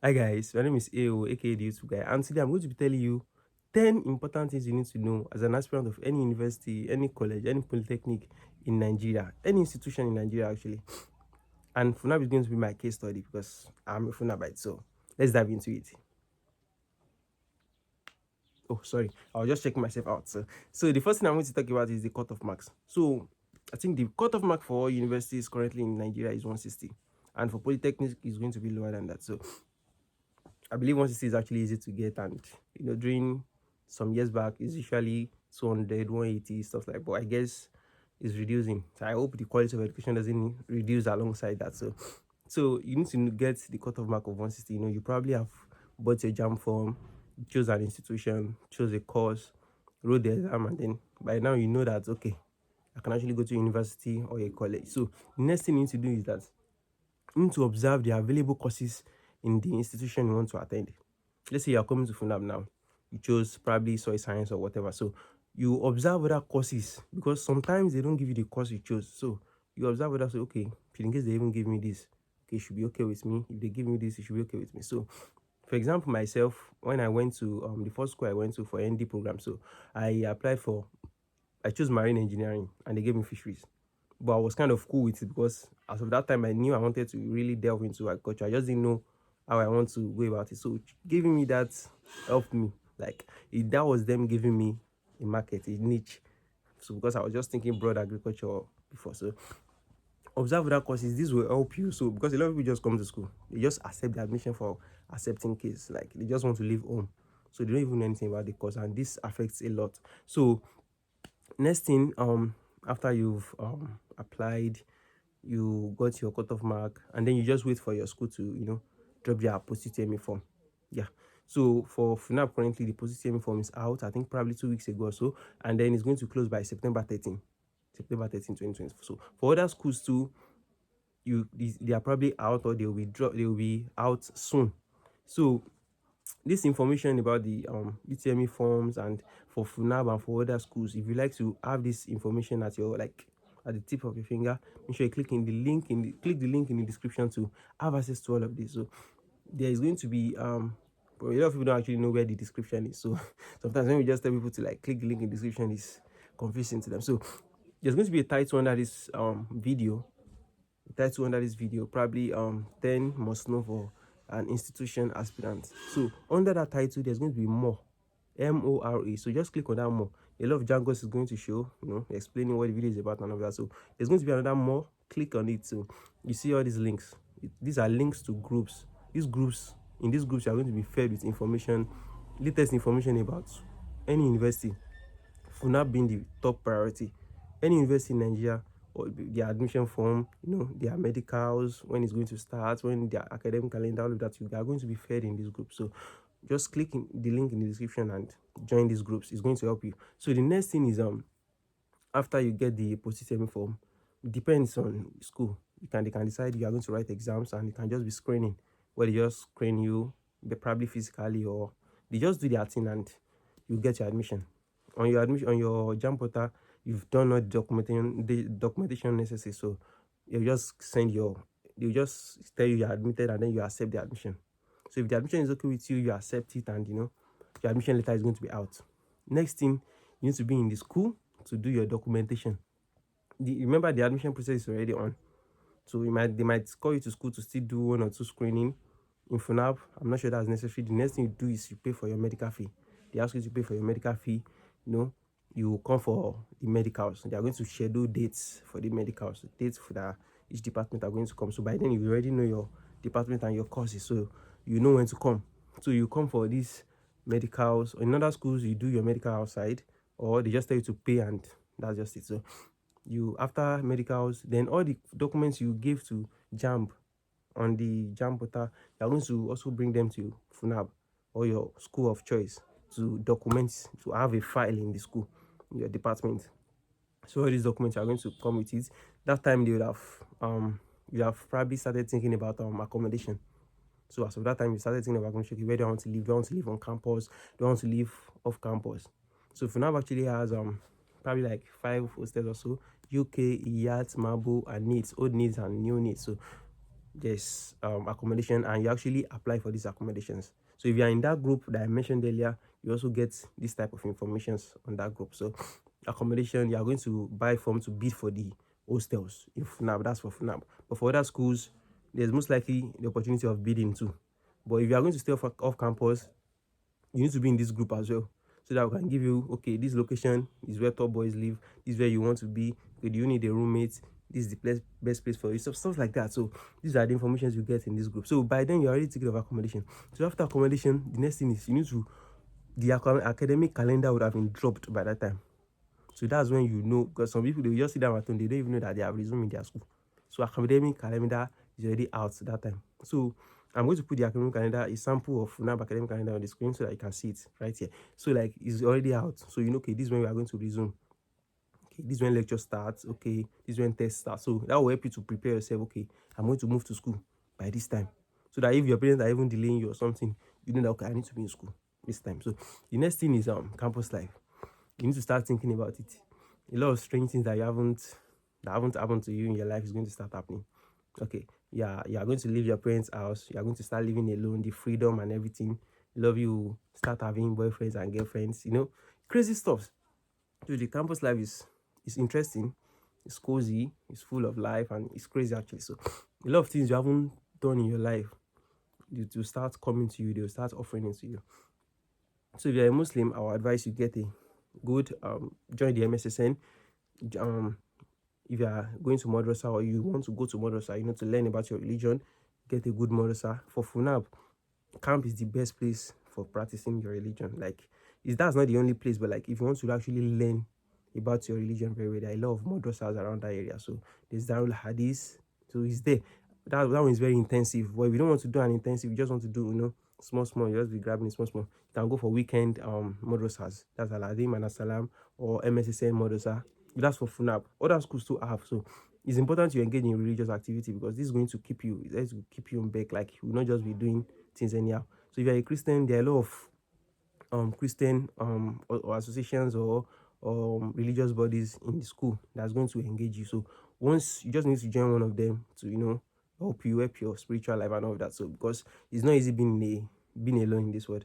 Hi guys, my name is AO, aka the YouTube guy, and today I'm going to be telling you 10 important things you need to know as an aspirant of any university, any college, any polytechnic in Nigeria, any institution in Nigeria actually. And FUNAB is going to be my case study because I'm a FUNABite. So let's dive into it. Oh, sorry, I was just checking myself out. So the first thing I'm going to talk about is the cutoff marks. So I think the cutoff mark for all universities currently in Nigeria is 160, and for polytechnic is going to be lower than that. So I believe 160 is actually easy to get, and during some years back, it's usually 200, 180, stuff like. But I guess it's reducing. So I hope the quality of education doesn't reduce alongside that. So you need to get the cutoff mark of 160. You probably have bought your jam form, chose an institution, chose a course, wrote the exam, and then by now you know that okay, I can actually go to university or a college. So the next thing you need to do is that you need to observe the available courses in the institution you want to attend. Let's say you're coming to FUNAB now, you chose probably soil science or whatever. So you observe other courses because sometimes they don't give you the course you chose. So you observe other, say, okay, in case they even give me this, okay, it should be okay with me. If they give me this, it should be okay with me. So for example, myself, when I went to the first school I went to for ND program, so I chose marine engineering and they gave me fisheries. But I was kind of cool with it because as of that time, I knew I wanted to really delve into agriculture. I just didn't know how I want to go about it. So giving me that helped me. Like that was them giving me a market, a niche. So because I was just thinking broad agriculture before. So observe other courses. This will help you. So because a lot of people just come to school, they just accept the admission for accepting case. Like they just want to leave home. So they don't even know anything about the course, and this affects a lot. So next thing, after you've applied, you got your cutoff mark, and then you just wait for your school to drop their post-UTME form. Yeah. So for FUNAB currently the post-UTME form is out, I think probably 2 weeks ago or so, and then it's going to close by September 13, 2020. So for other schools too, they are probably out, or they will be out soon. So this information about the UTME forms and for FUNAB and for other schools, if you like to have this information at your at the tip of your finger, make sure you click the link in the description to have access to all of this. So there is going to be but a lot of people don't actually know where the description is. So sometimes when we just tell people to click the link in the description, is confusing to them. So there's going to be a title under this video. The title under this video, probably 10 must know for an institution aspirant. So under that title there's going to be more, MORA. So just click on that more. A lot of Django is going to show, explaining what the video is about and all that. So there's going to be another more. Click on it. So you see all these links. These are links to groups. In these groups you are going to be fed with information, latest information about any university, FUNAB being the top priority. Any university in Nigeria, or their admission form, their medicals, when it's going to start, when their academic calendar, all of that, you are going to be fed in this group. So just click the link in the description and join these groups. It's going to help you. So the next thing is after you get the post-UTME form, it depends on school. They can decide you are going to write exams, and it can just be screening, where they just screen you, probably physically, or they just do their thing and you get your admission. On your jam portal, you've done all the documentation necessary. So they'll just tell you you're admitted, and then you accept the admission. So if the admission is okay with you, you accept it, and your admission letter is going to be out. Next thing, you need to be in the school to do your documentation. Remember, the admission process is already on. So they might call you to school to still do 1 or 2 screening. In FUNAB, I'm not sure that's necessary. The next thing you do is you pay for your medical fee. They ask you to pay for your medical fee. You come for the medicals. They are going to schedule dates for the medicals, dates for that each department are going to come. So by then you already know your department and your courses, so you know when to come. So you come for these medicals. In other schools, you do your medical outside, or they just tell you to pay, and that's just it. So you, after medicals, then all the documents you give to JAMB on the JAMB portal, you're going to also bring them to FUNAB or your school of choice to document, to have a file in the school, in your department. So all these documents are going to come with it. That time they would have you have probably started thinking about accommodation. So as of that time, you started thinking about accommodation. Where do I want to live? Do I want to live on campus? Do I want to live off campus? So FUNAB actually has probably like 5 hostels or so: UK, IAT, Mabo, and Needs, old Needs and new Needs. So there's accommodation, and you actually apply for these accommodations. So if you are in that group that I mentioned earlier, you also get this type of informations on that group. So accommodation, you are going to buy form to bid for the hostels in FUNAB. That's for FUNAB. But for other schools, there's most likely the opportunity of bidding too. But if you are going to stay off campus, you need to be in this group as well, so that we can give you, okay, this location is where top boys live, this is where you want to be, okay, do you need a roommate, this is the best place for you, stuff like that. So these are the informations you get in this group. So by then you're already thinking of accommodation. So after accommodation, the next thing is you need to, the academic calendar would have been dropped by that time. So that's when you know, because some people, they just sit down at home, they don't even know that they have resumed in their school. So academic calendar is already out that time. So I'm going to put the academic calendar, a sample of FUNAB academic calendar on the screen so that you can see it right here. So like it's already out. So you know, okay, this is when we are going to resume. Okay, this is when lecture starts. Okay, this is when test starts. So that will help you to prepare yourself. Okay, I'm going to move to school by this time. So that if your parents are even delaying you or something, you know that, okay, I need to be in school this time. So the next thing is campus life. You need to start thinking about it. A lot of strange things that haven't happened to you in your life is going to start happening. Okay, yeah, you are going to leave your parents' house. You are going to start living alone, the freedom and everything. Love you, start having boyfriends and girlfriends. You know, crazy stuff. So the campus life is interesting. It's cozy. It's full of life, and it's crazy actually. So a lot of things you haven't done in your life, you to start coming to you. They'll start offering it to you. So if you're a Muslim, I would advise you get a good join the MSSN. Um, if you are going to madrasa or you want to go to madrasa, you know, to learn about your religion, get a good madrasa. For FUNAB, camp is the best place for practicing your religion. Like, that's not the only place, but like if you want to actually learn about your religion very well, there are a lot of madrasas around that area. So there's Darul Hadith, so it's there. That one is very intensive. But if you don't want to do an intensive, you just want to do, you know, small, you just be grabbing it small. You can go for weekend madrasas. That's Aladdin and Asalam or MSSN madrasa. That's for FUNAB. Other schools too have. So it's important to engage in religious activity, because this is going to keep you, it's going to keep you in back. Like, you will not just be doing things anyhow. So if you're a Christian, there are a lot of Christian or associations or religious bodies in the school that's going to engage you. So once you just need to join one of them to, you know, help your spiritual life and all of that. So because it's not easy being alone in this world.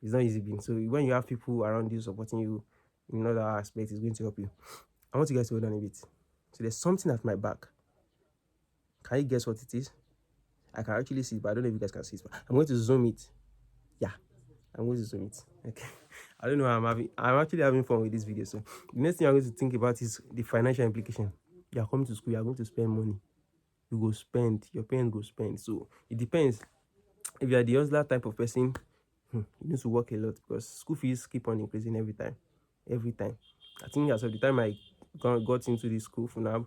It's not easy being. So when you have people around you supporting you in other aspects, it's going to help you. I want you guys to hold on a bit. So there's something at my back. Can you guess what it is? I can actually see it, but I don't know if you guys can see it. But I'm going to zoom it. Yeah, I'm going to zoom it. Okay. I don't know how I'm actually having fun with this video. So the next thing I'm going to think about is the financial implication. You are coming to school, you are going to spend money. You go spend, your parents go spend. So it depends. If you are the hustler type of person, you need to work a lot, because school fees keep on increasing every time. Every time. I think as of the time I got into this school for now,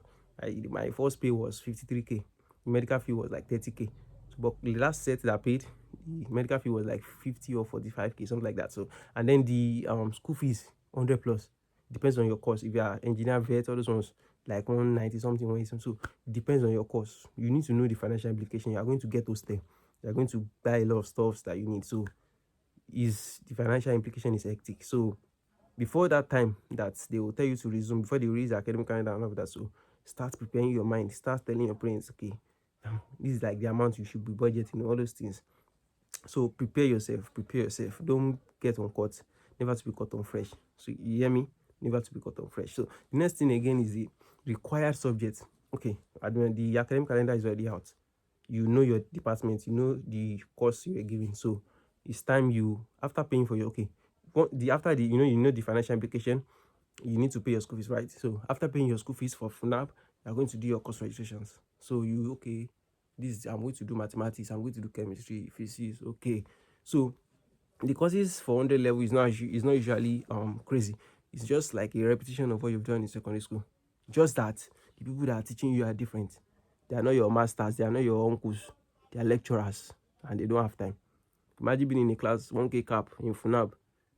my first pay was 53k. The medical fee was like 30k. But the last set that I paid, the medical fee was like 50 or 45k, something like that. So, and then the school fees 100 plus. Depends on your course. If you are engineer vet, all those ones like 190 something, 180 something. So it depends on your course. You need to know the financial implication. You are going to get those things. You are going to buy a lot of stuff that you need. So is the financial implication is hectic. So before that time that they will tell you to resume, before they release the academic calendar and all of that, so start preparing your mind, start telling your parents, okay, this is like the amount you should be budgeting, all those things. So prepare yourself, don't get on caught, never to be caught on fresh. So you hear me, never to be caught on fresh. So the next thing again is the required subject. Okay, I don't know, the academic calendar is already out, you know your department, you know the course you are giving. So it's time you, after paying for your, okay, after the, you know the financial implication, you need to pay your school fees, right? So after paying your school fees for FUNAB, you're going to do your course registrations. So you, okay, I'm going to do mathematics, I'm going to do chemistry, physics. Okay, so the courses for 100 level is not usually crazy. It's just like a repetition of what you've done in secondary school, just that the people that are teaching you are different. They are not your masters, they are not your uncles, they are lecturers, and they don't have time. Imagine being in a class 1k cap in FUNAB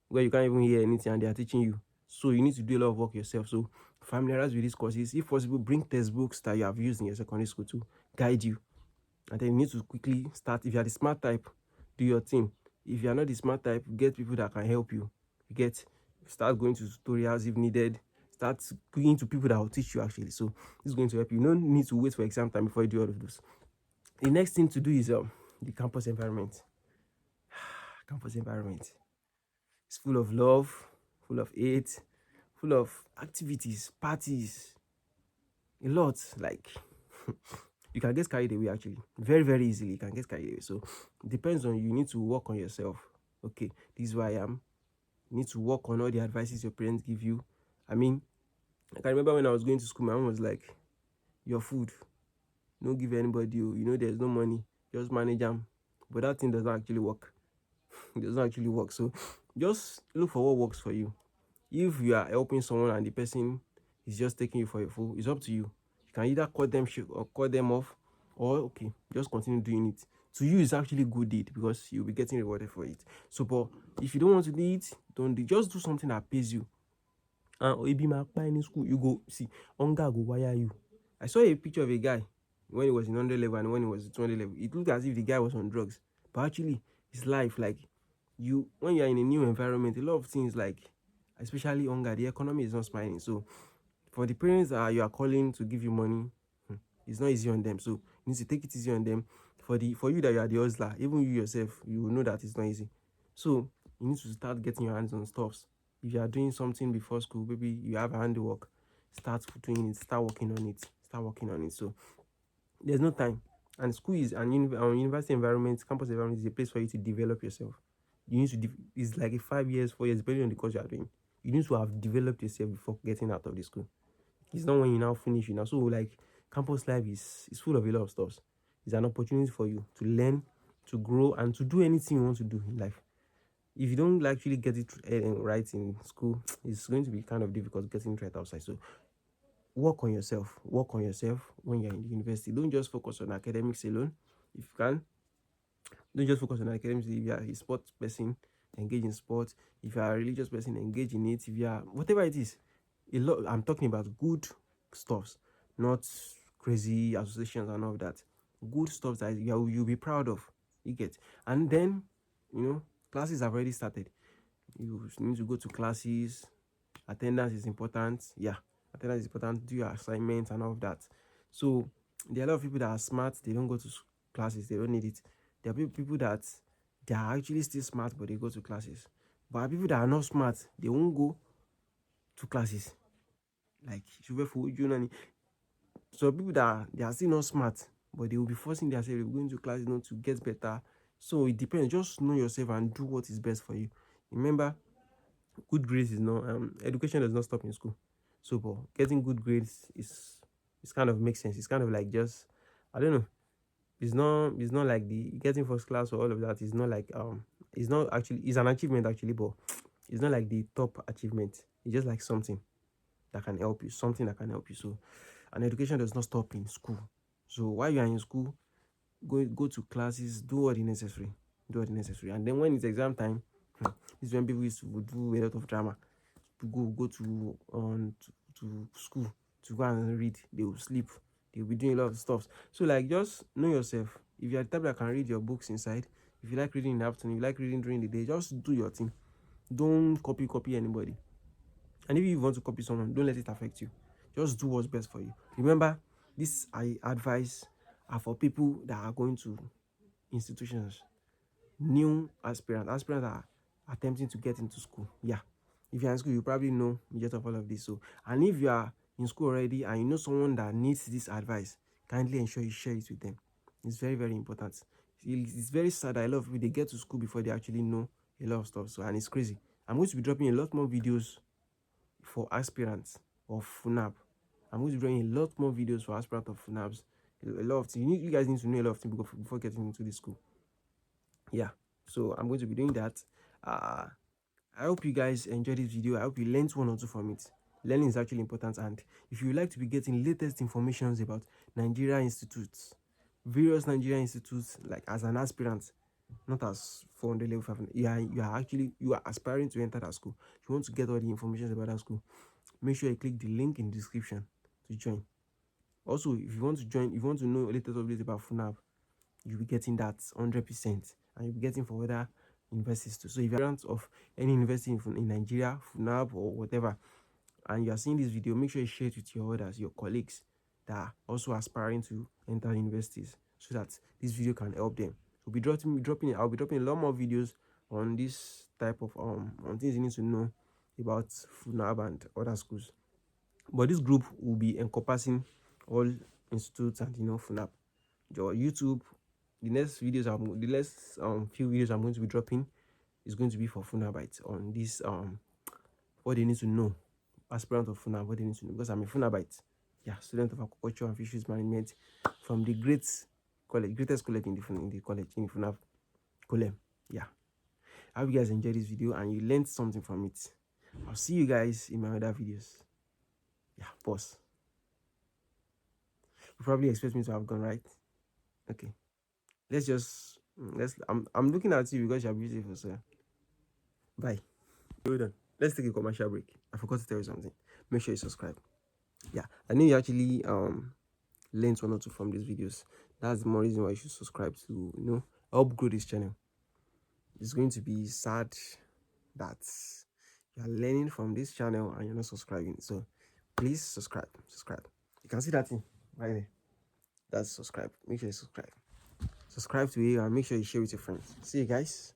where you can't even hear anything and they are teaching you. So you need to do a lot of work yourself. So familiarize with these courses. If possible, bring textbooks that you have used in your secondary school to guide you. And then you need to quickly start. If you are the smart type, do your thing. If you are not the smart type, get people that can help you. Start going to tutorials if needed. Start going to people that will teach you actually. So this is going to help you. You don't need to wait for exam time before you do all of this. The next thing to do is the campus environment. Campus environment. It's full of love, full of hate, full of activities, parties, a lot. Like you can get carried away actually. Very, very easily you can get carried away. So it depends on you. You need to work on yourself. Okay, this is where I am. You need to work on all the advices your parents give you. I mean, I can remember when I was going to school, my mom was like, your food, don't give anybody, you know there's no money, just manage them. But that thing does not actually work. It does not actually work. So just look for what works for you. If you are helping someone and the person is just taking you for a fool, it's up to you. You can either cut them short or cut them off, or okay, just continue doing it. To you, it's actually good deed because you'll be getting rewarded for it. So, but if you don't want to do it, don't do. Just do something that pays you. And if you in school, you go see hunger go wire you. I saw a picture of a guy when he was in 100 level and when he was in 20 level. It looked as if the guy was on drugs, but actually, his life, like you, when you are in a new environment, a lot of things like, especially hunger, the economy is not smiling. So, for the parents that you are calling to give you money, it's not easy on them. So, you need to take it easy on them. For you that you are the hustler, even you yourself, you will know that it's not easy. So, you need to start getting your hands on stuffs. If you are doing something before school, maybe you have a handiwork, start doing it, start working on it, start working on it. So there's no time. And school is an university environment, campus environment is a place for you to develop yourself. You need to it's like a 5 years, 4 years, depending on the course you are doing. You need to have developed yourself before getting out of the school. It's not when you now finish, you know. So like campus life is full of a lot of stuff. It's an opportunity for you to learn, to grow, and to do anything you want to do in life. If you don't actually get it right in school, it's going to be kind of difficult getting it right outside. So work on yourself. Work on yourself when you're in the university. Don't just focus on academics alone. If you can, don't just focus on academics. If you are a sports person, engage in sports. If you are a religious person, engage in it. If you are whatever it is, a lot. I'm talking about good stuffs, not crazy associations and all of that. Good stuff that you'll be proud of. You get, and then classes have already started. You need to go to classes. Attendance is important. Yeah, attendance is important. Do your assignments and all of that. So there are a lot of people that are smart. They don't go to classes. They don't need it. There are people that they are actually still smart, but they go to classes. But people that are not smart, they won't go to classes. Like so people that they are still not smart, but they will be forcing themselves going to classes not to get better. So it depends. Just know yourself and do what is best for you. Remember, good grades is not education does not stop in school. So but getting good grades is kind of makes sense. It's kind of like just I don't know. It's not like the getting first class or all of that. It's not like it's not actually it's an achievement actually, but it's not like the top achievement. It's just like something that can help you, something that can help you. So and education does not stop in school. So while you are in school, go to classes, do all the necessary. Do all the necessary. And then when it's exam time, this is when people used to do a lot of drama. Go to school to go and read. They will sleep. They will be doing a lot of stuff. So like just know yourself. If you're the type that can read your books inside, if you like reading in the afternoon, you like reading during the day, just do your thing. Don't copy anybody. And if you want to copy someone, don't let it affect you. Just do what's best for you. Remember, this I advise are for people that are going to institutions, new aspirants are attempting to get into school. Yeah, if you're in school, you probably know just of all of this. So, and if you are in school already and you know someone that needs this advice, kindly ensure you share it with them. It's very, very important. It's very sad that a lot of people they get to school before they actually know a lot of stuff. So, and it's crazy. I'm going to be dropping a lot more videos for aspirants of FUNAB. I'm going to be drawing a lot more videos for aspirants of FUNABs. A lot of things. You guys need to know a lot of things before getting into the school. Yeah. So I'm going to be doing that. I hope you guys enjoyed this video. I hope you learned one or two from it. Learning is actually important. And if you would like to be getting latest informations about Nigeria institutes, various Nigeria institutes, like as an aspirant, not as 400 level 500, you are aspiring to enter that school. If you want to get all the information about that school, make sure you click the link in the description to join. Also, if you want to join, if you want to know latest updates about FUNAB, you'll be getting that 100%, and you'll be getting for other universities too. So if you're a of any university in Nigeria, FUNAB or whatever, and you are seeing this video, make sure you share it with your others, your colleagues that are also aspiring to enter universities. so that this video can help them. I'll be dropping a lot more videos on this type of on things you need to know about FUNAB and other schools. But this group will be encompassing all institutes and FUNAB. Your YouTube, the next few videos I'm going to be dropping is going to be for FUNABite on this what they need to know, aspirant of FUNAB, what they need to know, because I'm a FUNABite, yeah, student of aquaculture and fisheries management from the greatest college in the college in FUNAB, Colem. Yeah, I hope you guys enjoyed this video and you learned something from it. I'll see you guys in my other videos. Yeah, pause. You probably expect me to have gone, right? Okay, I'm looking at you because you're beautiful, so bye. Hold on, let's take a commercial break. I forgot to tell you something. Make sure you subscribe. Yeah, I know you actually learned one or two from these videos. That's the more reason why you should subscribe to help grow this channel. It's going to be sad that you're learning from this channel and you're not subscribing, so please subscribe. You can see that thing right there. That's subscribe. Make sure you subscribe to it and make sure you share with your friends. See you guys.